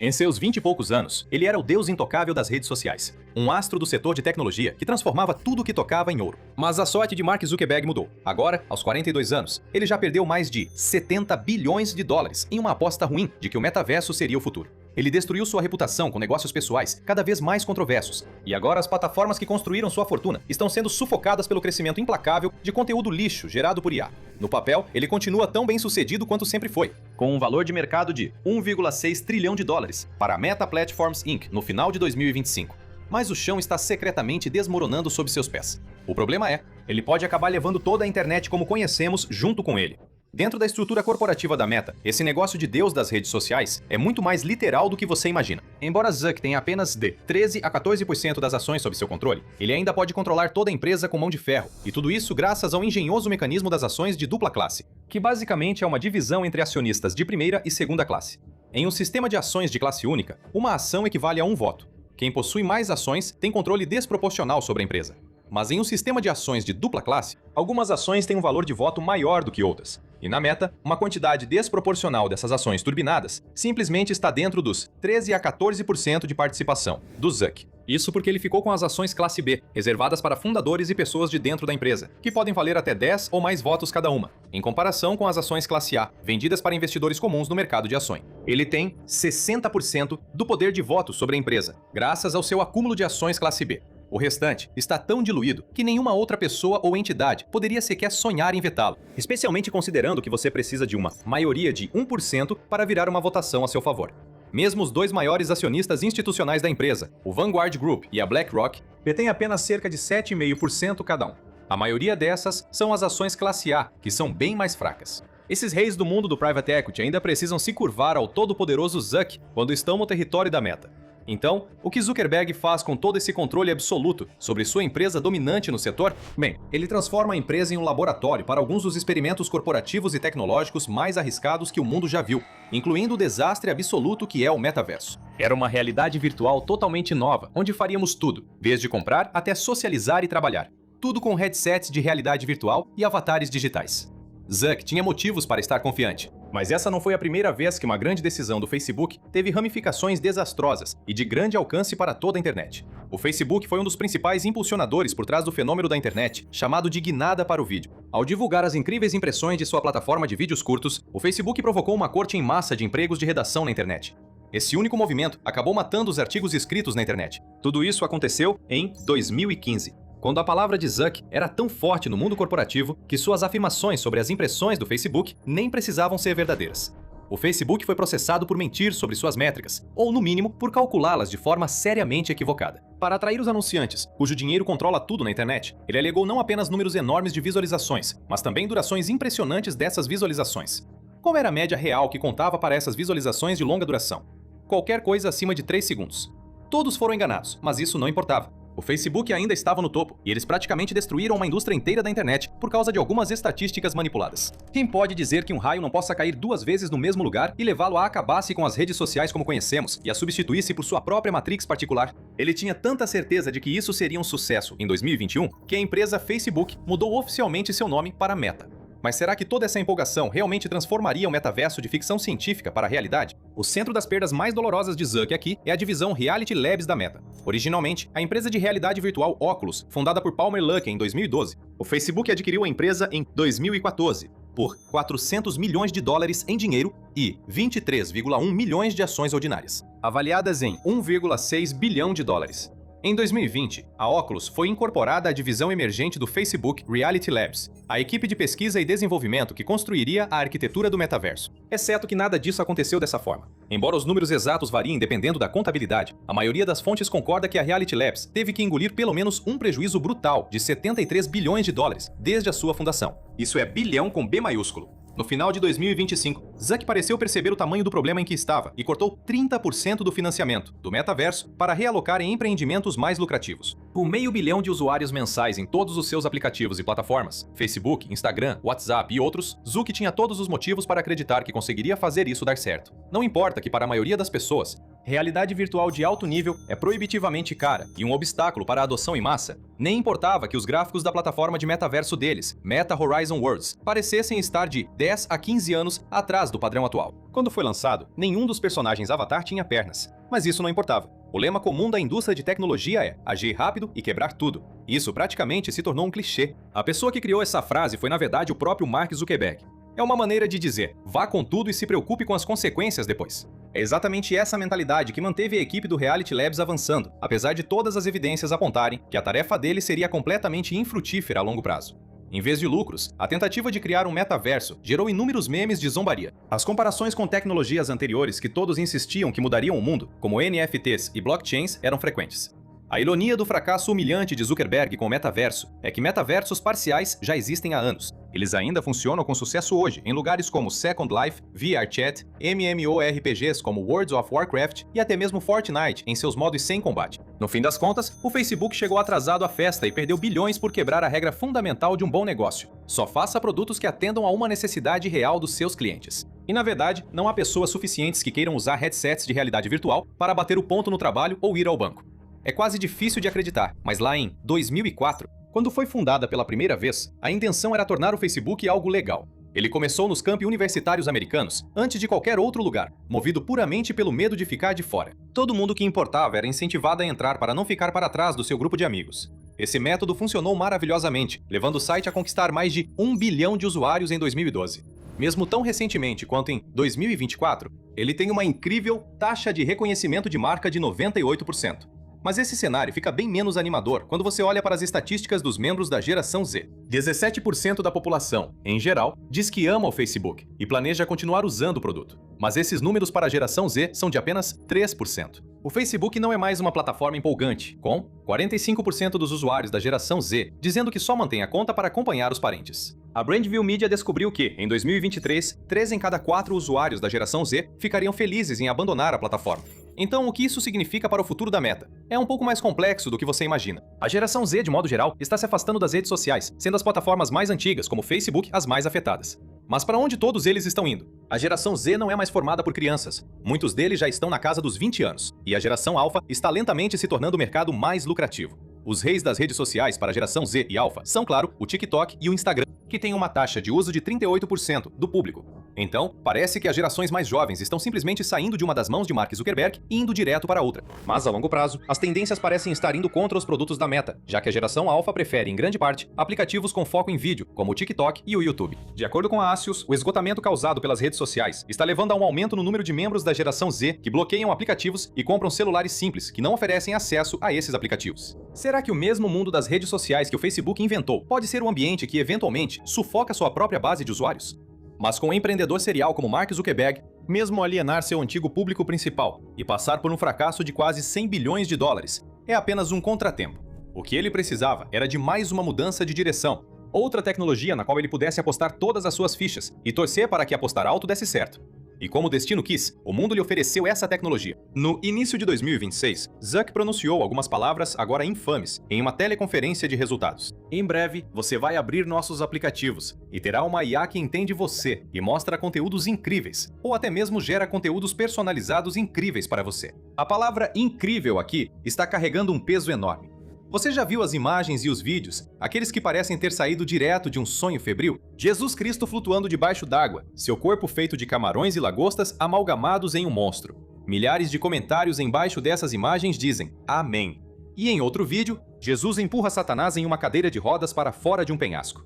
Em seus 20 e poucos anos, ele era o deus intocável das redes sociais. Um astro do setor de tecnologia que transformava tudo o que tocava em ouro. Mas a sorte de Mark Zuckerberg mudou. Agora, aos 42 anos, ele já perdeu mais de 70 bilhões de dólares em uma aposta ruim de que o metaverso seria o futuro. Ele destruiu sua reputação com negócios pessoais cada vez mais controversos. E agora as plataformas que construíram sua fortuna estão sendo sufocadas pelo crescimento implacável de conteúdo lixo gerado por IA. No papel, ele continua tão bem sucedido quanto sempre foi, com um valor de mercado de 1,6 trilhão de dólares para a Meta Platforms Inc. no final de 2025. Mas o chão está secretamente desmoronando sob seus pés. O problema é, ele pode acabar levando toda a internet como conhecemos junto com ele. Dentro da estrutura corporativa da Meta, esse negócio de Deus das redes sociais é muito mais literal do que você imagina. Embora Zuck tenha apenas de 13 a 14% das ações sob seu controle, ele ainda pode controlar toda a empresa com mão de ferro, e tudo isso graças ao engenhoso mecanismo das ações de dupla classe, que basicamente é uma divisão entre acionistas de primeira e segunda classe. Em um sistema de ações de classe única, uma ação equivale a um voto. Quem possui mais ações tem controle desproporcional sobre a empresa. Mas em um sistema de ações de dupla classe, algumas ações têm um valor de voto maior do que outras. E na Meta, uma quantidade desproporcional dessas ações turbinadas simplesmente está dentro dos 13 a 14% de participação do Zuck. Isso porque ele ficou com as ações classe B, reservadas para fundadores e pessoas de dentro da empresa, que podem valer até 10 ou mais votos cada uma, em comparação com as ações classe A, vendidas para investidores comuns no mercado de ações. Ele tem 60% do poder de voto sobre a empresa, graças ao seu acúmulo de ações classe B. O restante está tão diluído que nenhuma outra pessoa ou entidade poderia sequer sonhar em vetá-lo, especialmente considerando que você precisa de uma maioria de 1% para virar uma votação a seu favor. Mesmo os dois maiores acionistas institucionais da empresa, o Vanguard Group e a BlackRock, detêm apenas cerca de 7,5% cada um. A maioria dessas são as ações classe A, que são bem mais fracas. Esses reis do mundo do private equity ainda precisam se curvar ao todo-poderoso Zuck quando estão no território da Meta. Então, o que Zuckerberg faz com todo esse controle absoluto sobre sua empresa dominante no setor? Bem, ele transforma a empresa em um laboratório para alguns dos experimentos corporativos e tecnológicos mais arriscados que o mundo já viu, incluindo o desastre absoluto que é o metaverso. Era uma realidade virtual totalmente nova, onde faríamos tudo, desde comprar até socializar e trabalhar. Tudo com headsets de realidade virtual e avatares digitais. Zuck tinha motivos para estar confiante. Mas essa não foi a primeira vez que uma grande decisão do Facebook teve ramificações desastrosas e de grande alcance para toda a internet. O Facebook foi um dos principais impulsionadores por trás do fenômeno da internet, chamado de guinada para o vídeo. Ao divulgar as incríveis impressões de sua plataforma de vídeos curtos, o Facebook provocou uma corte em massa de empregos de redação na internet. Esse único movimento acabou matando os artigos escritos na internet. Tudo isso aconteceu em 2015. Quando a palavra de Zuck era tão forte no mundo corporativo que suas afirmações sobre as impressões do Facebook nem precisavam ser verdadeiras. O Facebook foi processado por mentir sobre suas métricas, ou no mínimo, por calculá-las de forma seriamente equivocada. Para atrair os anunciantes, cujo dinheiro controla tudo na internet, ele alegou não apenas números enormes de visualizações, mas também durações impressionantes dessas visualizações. Qual era a média real que contava para essas visualizações de longa duração? Qualquer coisa acima de 3 segundos. Todos foram enganados, mas isso não importava. O Facebook ainda estava no topo, e eles praticamente destruíram uma indústria inteira da internet por causa de algumas estatísticas manipuladas. Quem pode dizer que um raio não possa cair 2 vezes no mesmo lugar e levá-lo a acabar-se com as redes sociais como conhecemos e a substituir-se por sua própria matrix particular? Ele tinha tanta certeza de que isso seria um sucesso em 2021 que a empresa Facebook mudou oficialmente seu nome para Meta. Mas será que toda essa empolgação realmente transformaria o metaverso de ficção científica para a realidade? O centro das perdas mais dolorosas de Zuck aqui é a divisão Reality Labs da Meta. Originalmente, a empresa de realidade virtual Oculus, fundada por Palmer Luckey em 2012. O Facebook adquiriu a empresa em 2014 por 400 milhões de dólares em dinheiro e 23,1 milhões de ações ordinárias, avaliadas em 1,6 bilhão de dólares. Em 2020, a Oculus foi incorporada à divisão emergente do Facebook Reality Labs, a equipe de pesquisa e desenvolvimento que construiria a arquitetura do metaverso. Exceto que nada disso aconteceu dessa forma. Embora os números exatos variem dependendo da contabilidade, a maioria das fontes concorda que a Reality Labs teve que engolir pelo menos um prejuízo brutal de 73 bilhões de dólares desde a sua fundação. Isso é bilhão com B maiúsculo. No final de 2025, Zuck pareceu perceber o tamanho do problema em que estava e cortou 30% do financiamento do metaverso para realocar em empreendimentos mais lucrativos. Com 500 milhão de usuários mensais em todos os seus aplicativos e plataformas, Facebook, Instagram, WhatsApp e outros, Zuck tinha todos os motivos para acreditar que conseguiria fazer isso dar certo. Não importa que para a maioria das pessoas, Realidade virtual de alto nível é proibitivamente cara e um obstáculo para a adoção em massa. Nem importava que os gráficos da plataforma de metaverso deles, Meta Horizon Worlds, parecessem estar de 10 a 15 anos atrás do padrão atual. Quando foi lançado, nenhum dos personagens Avatar tinha pernas, mas isso não importava. O lema comum da indústria de tecnologia é agir rápido e quebrar tudo. Isso praticamente se tornou um clichê. A pessoa que criou essa frase foi, na verdade, o próprio Mark Zuckerberg. É uma maneira de dizer, vá com tudo e se preocupe com as consequências depois. É exatamente essa mentalidade que manteve a equipe do Reality Labs avançando, apesar de todas as evidências apontarem que a tarefa dele seria completamente infrutífera a longo prazo. Em vez de lucros, a tentativa de criar um metaverso gerou inúmeros memes de zombaria. As comparações com tecnologias anteriores que todos insistiam que mudariam o mundo, como NFTs e blockchains, eram frequentes. A ironia do fracasso humilhante de Zuckerberg com o metaverso é que metaversos parciais já existem há anos. Eles ainda funcionam com sucesso hoje em lugares como Second Life, VRChat, MMORPGs como World of Warcraft e até mesmo Fortnite em seus modos sem combate. No fim das contas, o Facebook chegou atrasado à festa e perdeu bilhões por quebrar a regra fundamental de um bom negócio. Só faça produtos que atendam a uma necessidade real dos seus clientes. E na verdade, não há pessoas suficientes que queiram usar headsets de realidade virtual para bater o ponto no trabalho ou ir ao banco. É quase difícil de acreditar, mas lá em 2004, quando foi fundada pela primeira vez, a intenção era tornar o Facebook algo legal. Ele começou nos campi universitários americanos, antes de qualquer outro lugar, movido puramente pelo medo de ficar de fora. Todo mundo que importava era incentivado a entrar para não ficar para trás do seu grupo de amigos. Esse método funcionou maravilhosamente, levando o site a conquistar mais de 1 bilhão de usuários em 2012. Mesmo tão recentemente quanto em 2024, ele tem uma incrível taxa de reconhecimento de marca de 98%. Mas esse cenário fica bem menos animador quando você olha para as estatísticas dos membros da geração Z. 17% da população, em geral, diz que ama o Facebook e planeja continuar usando o produto. Mas esses números para a geração Z são de apenas 3%. O Facebook não é mais uma plataforma empolgante, com 45% dos usuários da geração Z dizendo que só mantém a conta para acompanhar os parentes. A Brandview Media descobriu que, em 2023, 3 em cada 4 usuários da geração Z ficariam felizes em abandonar a plataforma. Então, o que isso significa para o futuro da Meta? É um pouco mais complexo do que você imagina. A geração Z, de modo geral, está se afastando das redes sociais, sendo as plataformas mais antigas, como o Facebook, as mais afetadas. Mas para onde todos eles estão indo? A geração Z não é mais formada por crianças. Muitos deles já estão na casa dos 20 anos. E a geração Alpha está lentamente se tornando o mercado mais lucrativo. Os reis das redes sociais para a geração Z e Alpha são, claro, o TikTok e o Instagram, que têm uma taxa de uso de 38% do público. Então, parece que as gerações mais jovens estão simplesmente saindo de uma das mãos de Mark Zuckerberg e indo direto para outra. Mas a longo prazo, as tendências parecem estar indo contra os produtos da Meta, já que a geração Alpha prefere, em grande parte, aplicativos com foco em vídeo, como o TikTok e o YouTube. De acordo com a Axios, o esgotamento causado pelas redes sociais está levando a um aumento no número de membros da geração Z que bloqueiam aplicativos e compram celulares simples que não oferecem acesso a esses aplicativos. Será que o mesmo mundo das redes sociais que o Facebook inventou pode ser um ambiente que, eventualmente, sufoca sua própria base de usuários? Mas com um empreendedor serial como Mark Zuckerberg, mesmo alienar seu antigo público principal e passar por um fracasso de quase 100 bilhões de dólares é apenas um contratempo. O que ele precisava era de mais uma mudança de direção, outra tecnologia na qual ele pudesse apostar todas as suas fichas e torcer para que apostar alto desse certo. E como o destino quis, o mundo lhe ofereceu essa tecnologia. No início de 2026, Zuck pronunciou algumas palavras agora infames em uma teleconferência de resultados. Em breve, você vai abrir nossos aplicativos e terá uma IA que entende você e mostra conteúdos incríveis, ou até mesmo gera conteúdos personalizados incríveis para você. A palavra incrível aqui está carregando um peso enorme. Você já viu as imagens e os vídeos, aqueles que parecem ter saído direto de um sonho febril? Jesus Cristo flutuando debaixo d'água, seu corpo feito de camarões e lagostas amalgamados em um monstro. Milhares de comentários embaixo dessas imagens dizem Amém. E em outro vídeo, Jesus empurra Satanás em uma cadeira de rodas para fora de um penhasco.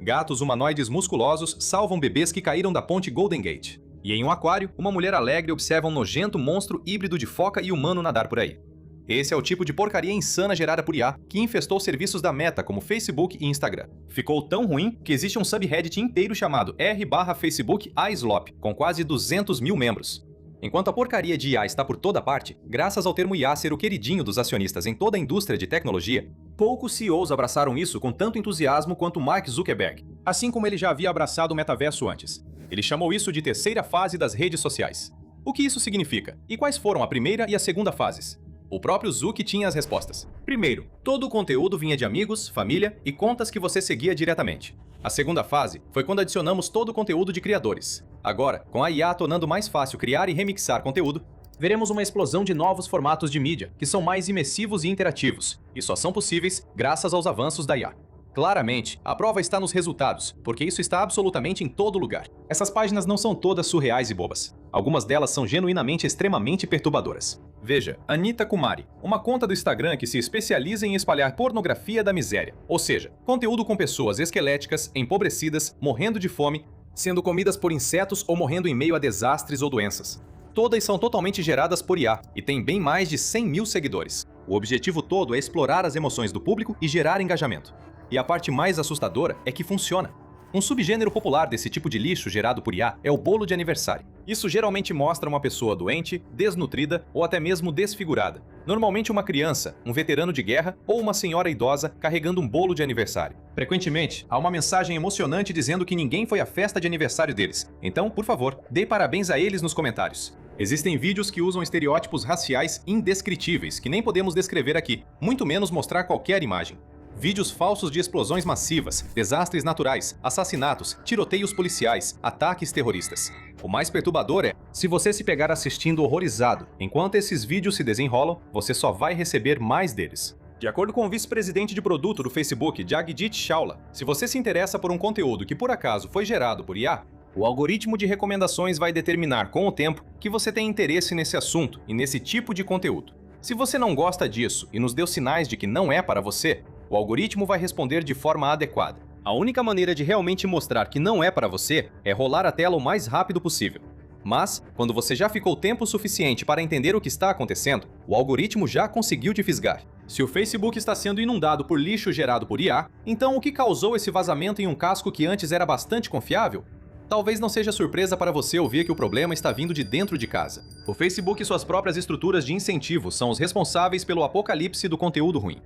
Gatos humanoides musculosos salvam bebês que caíram da ponte Golden Gate. E em um aquário, uma mulher alegre observa um nojento monstro híbrido de foca e humano nadar por aí. Esse é o tipo de porcaria insana gerada por IA que infestou serviços da Meta como Facebook e Instagram. Ficou tão ruim que existe um subreddit inteiro chamado r/Facebook iSlop, com quase 200 mil membros. Enquanto a porcaria de IA está por toda parte, graças ao termo IA ser o queridinho dos acionistas em toda a indústria de tecnologia, poucos CEOs abraçaram isso com tanto entusiasmo quanto Mark Zuckerberg, assim como ele já havia abraçado o metaverso antes. Ele chamou isso de terceira fase das redes sociais. O que isso significa? E quais foram a primeira e a segunda fases? O próprio Zuck tinha as respostas. Primeiro, todo o conteúdo vinha de amigos, família e contas que você seguia diretamente. A segunda fase foi quando adicionamos todo o conteúdo de criadores. Agora, com a IA tornando mais fácil criar e remixar conteúdo, veremos uma explosão de novos formatos de mídia, que são mais imersivos e interativos, e só são possíveis graças aos avanços da IA. Claramente, a prova está nos resultados, porque isso está absolutamente em todo lugar. Essas páginas não são todas surreais e bobas. Algumas delas são genuinamente extremamente perturbadoras. Veja, Anitta Kumari, uma conta do Instagram que se especializa em espalhar pornografia da miséria, ou seja, conteúdo com pessoas esqueléticas, empobrecidas, morrendo de fome, sendo comidas por insetos ou morrendo em meio a desastres ou doenças. Todas são totalmente geradas por IA e têm bem mais de 100 mil seguidores. O objetivo todo é explorar as emoções do público e gerar engajamento. E a parte mais assustadora é que funciona. Um subgênero popular desse tipo de lixo gerado por IA é o bolo de aniversário. Isso geralmente mostra uma pessoa doente, desnutrida ou até mesmo desfigurada. Normalmente uma criança, um veterano de guerra ou uma senhora idosa carregando um bolo de aniversário. Frequentemente, há uma mensagem emocionante dizendo que ninguém foi à festa de aniversário deles. Então, por favor, dê parabéns a eles nos comentários. Existem vídeos que usam estereótipos raciais indescritíveis que nem podemos descrever aqui, muito menos mostrar qualquer imagem. Vídeos falsos de explosões massivas, desastres naturais, assassinatos, tiroteios policiais, ataques terroristas. O mais perturbador é, se você se pegar assistindo horrorizado, enquanto esses vídeos se desenrolam, você só vai receber mais deles. De acordo com o vice-presidente de produto do Facebook, Jagdish Chawla, se você se interessa por um conteúdo que por acaso foi gerado por IA, o algoritmo de recomendações vai determinar com o tempo que você tem interesse nesse assunto e nesse tipo de conteúdo. Se você não gosta disso e nos deu sinais de que não é para você, o algoritmo vai responder de forma adequada. A única maneira de realmente mostrar que não é para você é rolar a tela o mais rápido possível. Mas, quando você já ficou tempo suficiente para entender o que está acontecendo, o algoritmo já conseguiu te fisgar. Se o Facebook está sendo inundado por lixo gerado por IA, então o que causou esse vazamento em um casco que antes era bastante confiável? Talvez não seja surpresa para você ouvir que o problema está vindo de dentro de casa. O Facebook e suas próprias estruturas de incentivo são os responsáveis pelo apocalipse do conteúdo ruim.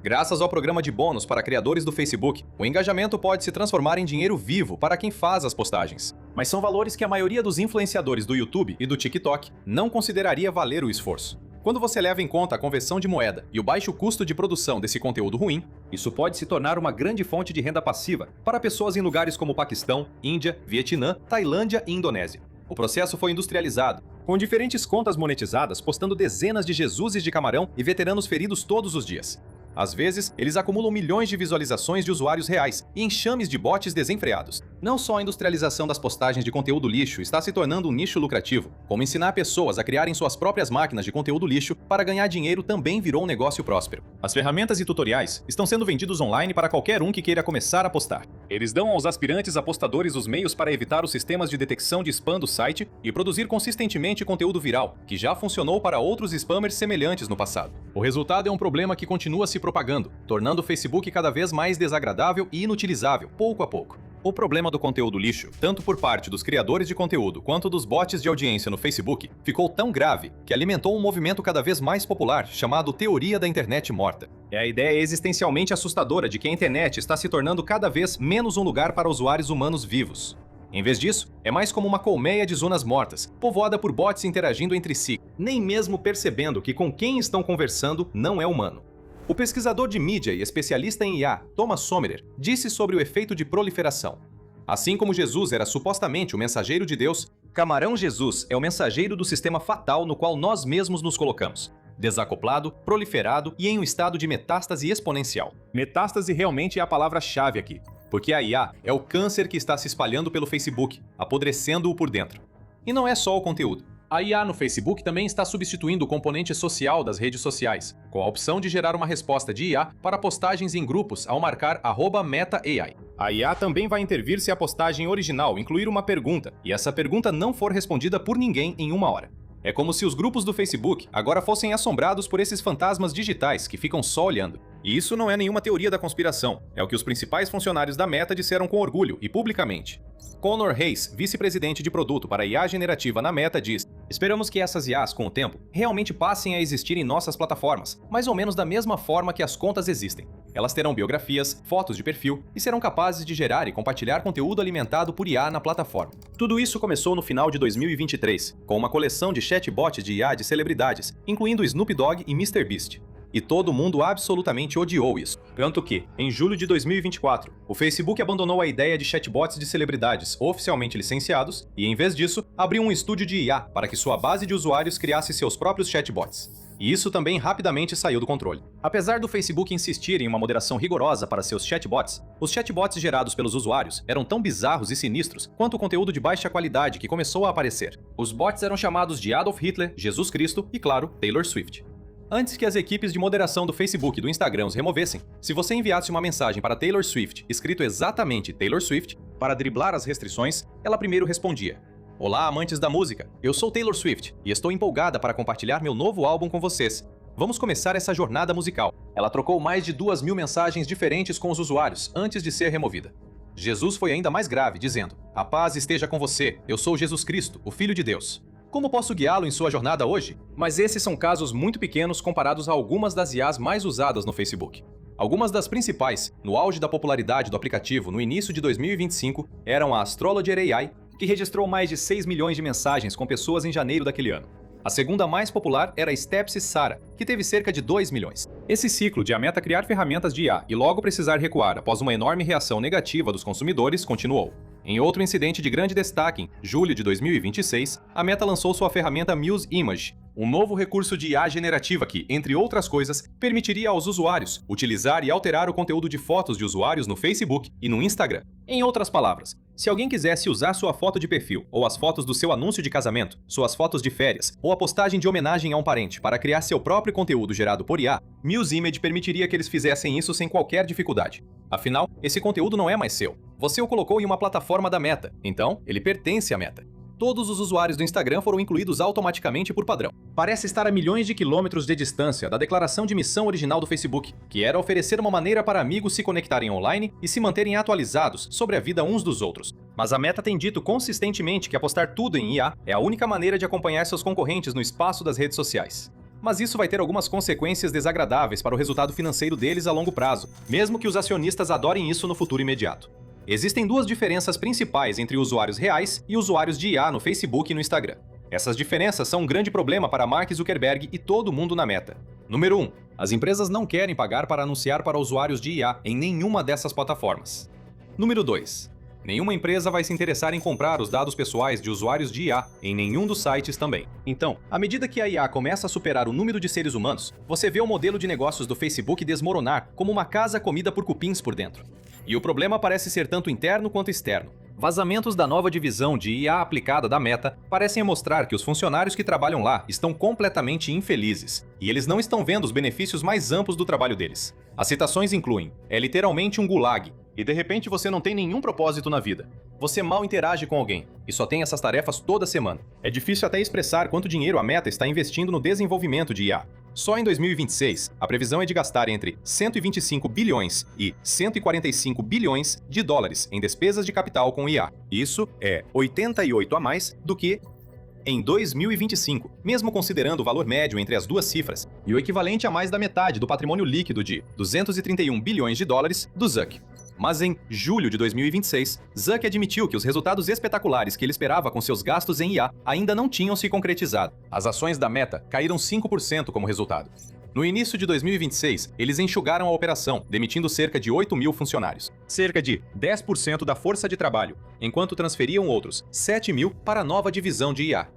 Graças ao programa de bônus para criadores do Facebook, o engajamento pode se transformar em dinheiro vivo para quem faz as postagens. Mas são valores que a maioria dos influenciadores do YouTube e do TikTok não consideraria valer o esforço. Quando você leva em conta a conversão de moeda e o baixo custo de produção desse conteúdo ruim, isso pode se tornar uma grande fonte de renda passiva para pessoas em lugares como Paquistão, Índia, Vietnã, Tailândia e Indonésia. O processo foi industrializado, com diferentes contas monetizadas postando dezenas de Jesuses de camarão e veteranos feridos todos os dias. Às vezes, eles acumulam milhões de visualizações de usuários reais e enxames de bots desenfreados. Não só a industrialização das postagens de conteúdo lixo está se tornando um nicho lucrativo, como ensinar pessoas a criarem suas próprias máquinas de conteúdo lixo para ganhar dinheiro também virou um negócio próspero. As ferramentas e tutoriais estão sendo vendidos online para qualquer um que queira começar a postar. Eles dão aos aspirantes apostadores os meios para evitar os sistemas de detecção de spam do site e produzir consistentemente conteúdo viral, que já funcionou para outros spammers semelhantes no passado. O resultado é um problema que continua se propagando, tornando o Facebook cada vez mais desagradável e inutilizável, pouco a pouco. O problema do conteúdo lixo, tanto por parte dos criadores de conteúdo quanto dos bots de audiência no Facebook, ficou tão grave que alimentou um movimento cada vez mais popular chamado Teoria da Internet Morta. É a ideia existencialmente assustadora de que a internet está se tornando cada vez menos um lugar para usuários humanos vivos. Em vez disso, é mais como uma colmeia de zonas mortas, povoada por bots interagindo entre si, nem mesmo percebendo que com quem estão conversando não é humano. O pesquisador de mídia e especialista em IA, Thomas Sommerer, disse sobre o efeito de proliferação. Assim como Jesus era supostamente o mensageiro de Deus, Camarão Jesus é o mensageiro do sistema fatal no qual nós mesmos nos colocamos. Desacoplado, proliferado e em um estado de metástase exponencial. Metástase realmente é a palavra-chave aqui, porque a IA é o câncer que está se espalhando pelo Facebook, apodrecendo-o por dentro. E não é só o conteúdo. A IA no Facebook também está substituindo o componente social das redes sociais, com a opção de gerar uma resposta de IA para postagens em grupos ao marcar @MetaAI. A IA também vai intervir se a postagem original incluir uma pergunta, e essa pergunta não for respondida por ninguém em 1 hora. É como se os grupos do Facebook agora fossem assombrados por esses fantasmas digitais que ficam só olhando. E isso não é nenhuma teoria da conspiração, é o que os principais funcionários da Meta disseram com orgulho e publicamente. Conor Hayes, vice-presidente de produto para IA generativa na Meta, diz: "Esperamos que essas IAs, com o tempo, realmente passem a existir em nossas plataformas, mais ou menos da mesma forma que as contas existem. Elas terão biografias, fotos de perfil e serão capazes de gerar e compartilhar conteúdo alimentado por IA na plataforma." Tudo isso começou no final de 2023, com uma coleção de chatbots de IA de celebridades, incluindo Snoop Dogg e MrBeast. e todo mundo absolutamente odiou isso. Tanto que, em julho de 2024, o Facebook abandonou a ideia de chatbots de celebridades oficialmente licenciados e, em vez disso, abriu um estúdio de IA para que sua base de usuários criasse seus próprios chatbots. E isso também rapidamente saiu do controle. Apesar do Facebook insistir em uma moderação rigorosa para seus chatbots, os chatbots gerados pelos usuários eram tão bizarros e sinistros quanto o conteúdo de baixa qualidade que começou a aparecer. Os bots eram chamados de Adolf Hitler, Jesus Cristo e, claro, Taylor Swift. Antes que as equipes de moderação do Facebook e do Instagram os removessem, se você enviasse uma mensagem para Taylor Swift escrito exatamente Taylor Swift, para driblar as restrições, ela primeiro respondia: "Olá, amantes da música, eu sou Taylor Swift e estou empolgada para compartilhar meu novo álbum com vocês. Vamos começar essa jornada musical." Ela trocou mais de 2.000 mensagens diferentes com os usuários antes de ser removida. Jesus foi ainda mais grave, dizendo: "A paz esteja com você, eu sou Jesus Cristo, o Filho de Deus. Como posso guiá-lo em sua jornada hoje?" Mas esses são casos muito pequenos comparados a algumas das IAs mais usadas no Facebook. Algumas das principais, no auge da popularidade do aplicativo no início de 2025, eram a Astrologer AI, que registrou mais de 6 milhões de mensagens com pessoas em janeiro daquele ano. A segunda mais popular era a Stepsy Sara, que teve cerca de 2 milhões. Esse ciclo de a Meta criar ferramentas de IA e logo precisar recuar após uma enorme reação negativa dos consumidores continuou. Em outro incidente de grande destaque, em julho de 2026, a Meta lançou sua ferramenta Muse Image, um novo recurso de IA generativa que, entre outras coisas, permitiria aos usuários utilizar e alterar o conteúdo de fotos de usuários no Facebook e no Instagram. Em outras palavras, se alguém quisesse usar sua foto de perfil, ou as fotos do seu anúncio de casamento, suas fotos de férias, ou a postagem de homenagem a um parente para criar seu próprio conteúdo gerado por IA, Muse Image permitiria que eles fizessem isso sem qualquer dificuldade. Afinal, esse conteúdo não é mais seu. Você o colocou em uma plataforma da Meta, então ele pertence à Meta. Todos os usuários do Instagram foram incluídos automaticamente por padrão. Parece estar a milhões de quilômetros de distância da declaração de missão original do Facebook, que era oferecer uma maneira para amigos se conectarem online e se manterem atualizados sobre a vida uns dos outros. Mas a Meta tem dito consistentemente que apostar tudo em IA é a única maneira de acompanhar seus concorrentes no espaço das redes sociais. Mas isso vai ter algumas consequências desagradáveis para o resultado financeiro deles a longo prazo, mesmo que os acionistas adorem isso no futuro imediato. Existem duas diferenças principais entre usuários reais e usuários de IA no Facebook e no Instagram. Essas diferenças são um grande problema para Mark Zuckerberg e todo mundo na Meta. Número 1. As empresas não querem pagar para anunciar para usuários de IA em nenhuma dessas plataformas. Número 2. Nenhuma empresa vai se interessar em comprar os dados pessoais de usuários de IA em nenhum dos sites também. Então, à medida que a IA começa a superar o número de seres humanos, você vê o modelo de negócios do Facebook desmoronar como uma casa comida por cupins por dentro. E o problema parece ser tanto interno quanto externo. Vazamentos da nova divisão de IA aplicada da Meta parecem mostrar que os funcionários que trabalham lá estão completamente infelizes, e eles não estão vendo os benefícios mais amplos do trabalho deles. As citações incluem: "É literalmente um gulag, e de repente você não tem nenhum propósito na vida. Você mal interage com alguém, e só tem essas tarefas toda semana. É difícil até expressar quanto dinheiro a Meta está investindo no desenvolvimento de IA. Só em 2026, a previsão é de gastar entre 125 bilhões e 145 bilhões de dólares em despesas de capital com IA. Isso é 88 a mais do que em 2025, mesmo considerando o valor médio entre as duas cifras, e o equivalente a mais da metade do patrimônio líquido de 231 bilhões de dólares do Zuck. Mas em julho de 2026, Zuck admitiu que os resultados espetaculares que ele esperava com seus gastos em IA ainda não tinham se concretizado. As ações da Meta caíram 5% como resultado. No início de 2026, eles enxugaram a operação, demitindo cerca de 8.000 funcionários, cerca de 10% da força de trabalho, enquanto transferiam outros 7.000 para a nova divisão de IA.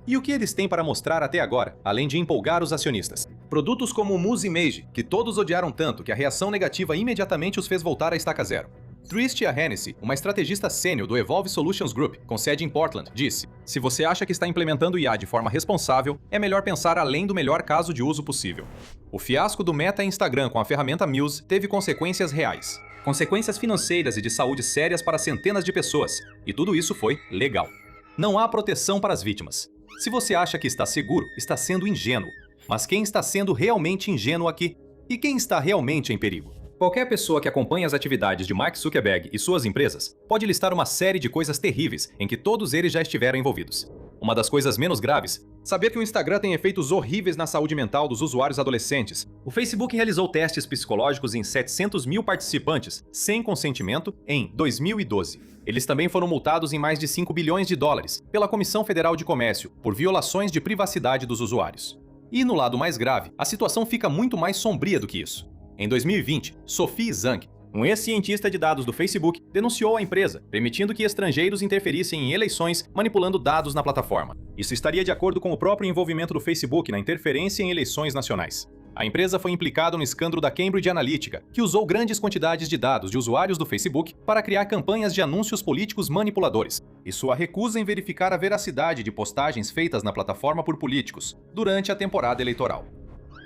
E o que eles têm para mostrar até agora, além de empolgar os acionistas? Produtos como o Muse Image, que todos odiaram tanto que a reação negativa imediatamente os fez voltar à estaca zero. Tristia Hennessy, uma estrategista sênior do Evolve Solutions Group, com sede em Portland, disse: "Se você acha que está implementando IA de forma responsável, é melhor pensar além do melhor caso de uso possível." O fiasco do Meta e Instagram com a ferramenta Muse teve consequências reais. Consequências financeiras e de saúde sérias para centenas de pessoas. E tudo isso foi legal. Não há proteção para as vítimas. Se você acha que está seguro, está sendo ingênuo. Mas quem está sendo realmente ingênuo aqui? E quem está realmente em perigo? Qualquer pessoa que acompanha as atividades de Mark Zuckerberg e suas empresas pode listar uma série de coisas terríveis em que todos eles já estiveram envolvidos. Uma das coisas menos graves, saber que o Instagram tem efeitos horríveis na saúde mental dos usuários adolescentes. O Facebook realizou testes psicológicos em 700.000 participantes, sem consentimento, em 2012. Eles também foram multados em mais de 5 bilhões de dólares pela Comissão Federal de Comércio por violações de privacidade dos usuários. E no lado mais grave, a situação fica muito mais sombria do que isso. Em 2020, Sophie Zhang, um ex-cientista de dados do Facebook, denunciou a empresa, permitindo que estrangeiros interferissem em eleições manipulando dados na plataforma. Isso estaria de acordo com o próprio envolvimento do Facebook na interferência em eleições nacionais. A empresa foi implicada no escândalo da Cambridge Analytica, que usou grandes quantidades de dados de usuários do Facebook para criar campanhas de anúncios políticos manipuladores, e sua recusa em verificar a veracidade de postagens feitas na plataforma por políticos durante a temporada eleitoral.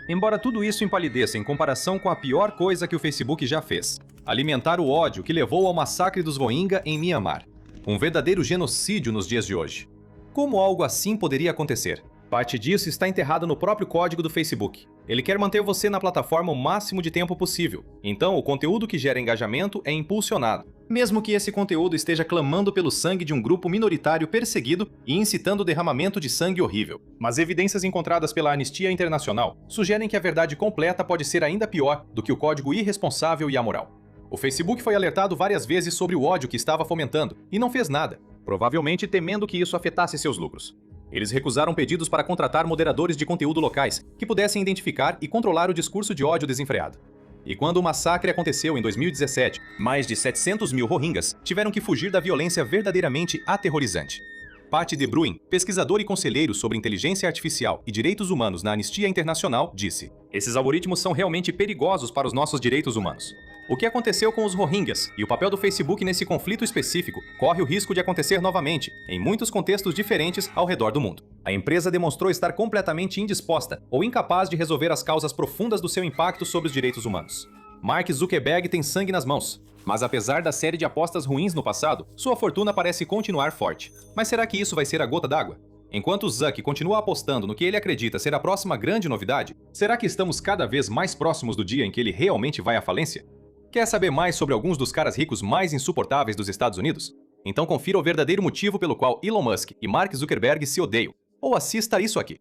Embora tudo isso empalideça em comparação com a pior coisa que o Facebook já fez, alimentar o ódio que levou ao massacre dos Rohingya em Myanmar, um verdadeiro genocídio nos dias de hoje. Como algo assim poderia acontecer? Parte disso está enterrada no próprio código do Facebook. Ele quer manter você na plataforma o máximo de tempo possível, então o conteúdo que gera engajamento é impulsionado, mesmo que esse conteúdo esteja clamando pelo sangue de um grupo minoritário perseguido e incitando o derramamento de sangue horrível. Mas evidências encontradas pela Anistia Internacional sugerem que a verdade completa pode ser ainda pior do que o código irresponsável e amoral. O Facebook foi alertado várias vezes sobre o ódio que estava fomentando e não fez nada, provavelmente temendo que isso afetasse seus lucros. Eles recusaram pedidos para contratar moderadores de conteúdo locais que pudessem identificar e controlar o discurso de ódio desenfreado. E quando o massacre aconteceu em 2017, mais de 700 mil Rohingyas tiveram que fugir da violência verdadeiramente aterrorizante. Patty De Bruin, pesquisador e conselheiro sobre inteligência artificial e direitos humanos na Anistia Internacional, disse: "Esses algoritmos são realmente perigosos para os nossos direitos humanos. O que aconteceu com os Rohingyas e o papel do Facebook nesse conflito específico corre o risco de acontecer novamente, em muitos contextos diferentes ao redor do mundo." A empresa demonstrou estar completamente indisposta ou incapaz de resolver as causas profundas do seu impacto sobre os direitos humanos. Mark Zuckerberg tem sangue nas mãos, mas apesar da série de apostas ruins no passado, sua fortuna parece continuar forte. Mas será que isso vai ser a gota d'água? Enquanto Zuck continua apostando no que ele acredita ser a próxima grande novidade, será que estamos cada vez mais próximos do dia em que ele realmente vai à falência? Quer saber mais sobre alguns dos caras ricos mais insuportáveis dos Estados Unidos? Então confira o verdadeiro motivo pelo qual Elon Musk e Mark Zuckerberg se odeiam, ou assista isso aqui.